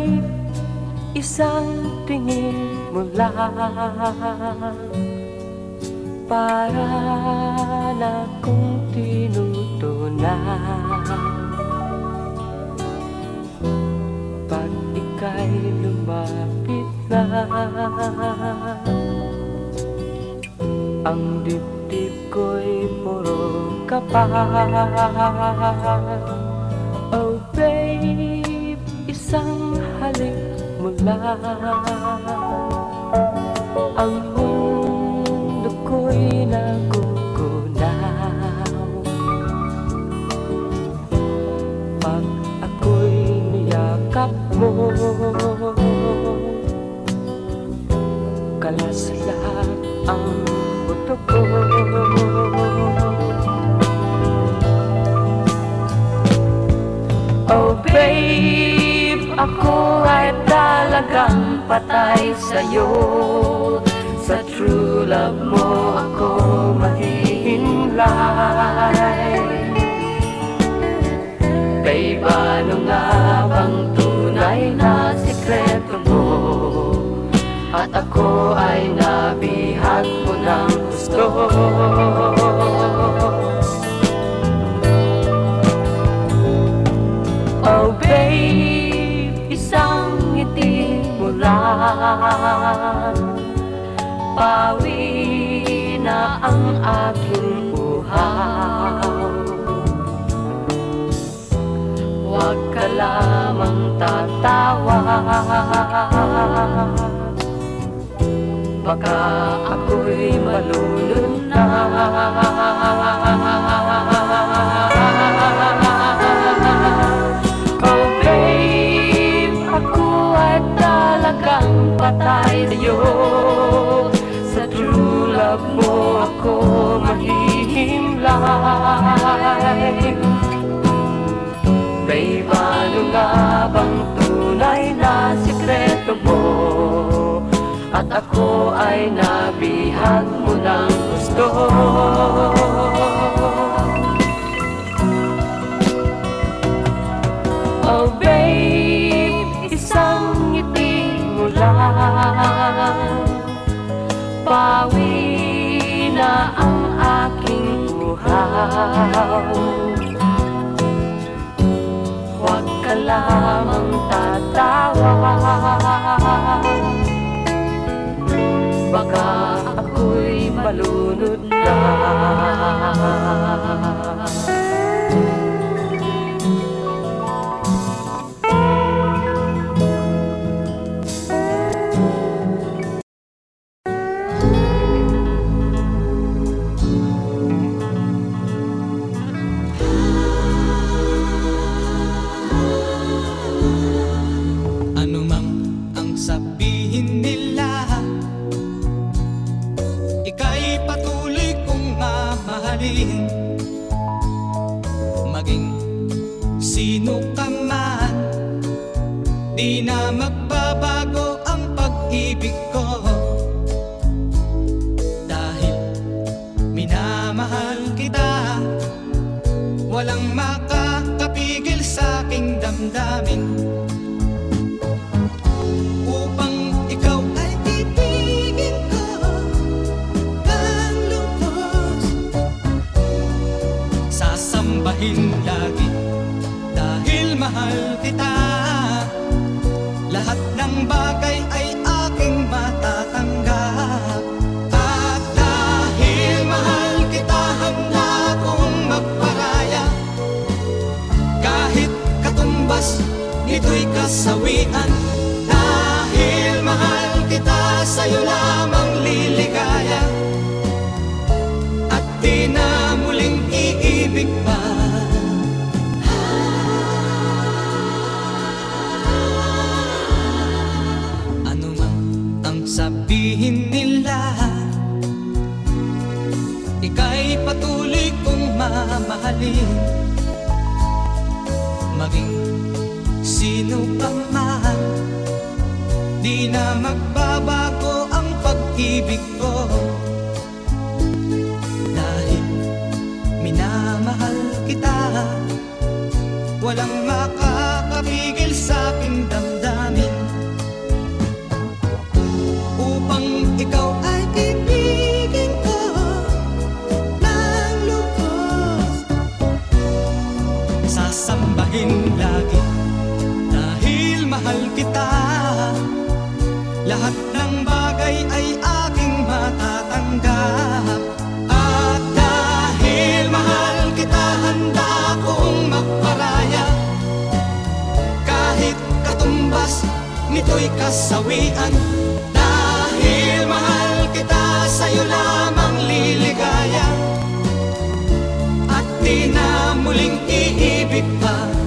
babe, isang tingin mo lang para na kong tinutunan. Pag ika'y lumapit na, ang dibdib ko'y puro kapal. Oh babe, isang halik mo lang, ang mundo ko'y nagugunaw. Pag ako'y niyakap mo, kalas lahat ang buto ko. Oh babe, ako ay talagang patay sa'yo. Sa true love mo ako mahihimlay. Babe, ano nga bang tunay na sikreto mo? At ako ay nabihag mo ng gusto. Oh babe, isang ngiti mo lang, pawi na ang aking uhaw. Huwag ka lamang tatawa, baka ako'y malunod na. Oh babe, ako ay talagang patay sa'yo. Sa true love mo ako mahihimlay. Babe, ano nga bang tunay na sikreto mo? At ako ay nabihag mo ng gusto. Oh babe, isang ngiti mo lang, pawi na ang aking uhaw. Huwag ka lamang tatawa, baka ako'y malunod na. Ano mang ang sabihin nila, ika'y patuloy kong mamahalin. Maging sino ka man, di na magbabago ang pag-ibig ko. Dahil minamahal kita, walang makakapigil sa aking damdamin. Upang ikaw ay ibigin ko ng lubos, sasambahin lagi dahil mahal kita. Lahat ng bagay ay aking matatanggap. At dahil mahal kita, handa kong magparaya. Kahit katumbas, ito'y kasawian. Dahil mahal kita, sa'yo lamang liligaya. At di na muling iibig pa. Ano man ang sabihin nila, ika'y patuloy kong mamahalin. Maging sino pa man, di na magbabago ang pag-ibig ko. Dahil minamahal kita, walang makakapigil sa aking damdamin. mahal kita. Lahat ng bagay ay aking matatanggap. At dahil mahal kita, handa kong magparaya. Kahit katumbas nito'y kasawian. Dahil mahal kita, sa'yo lamang liligaya. At di na muling iibig pa.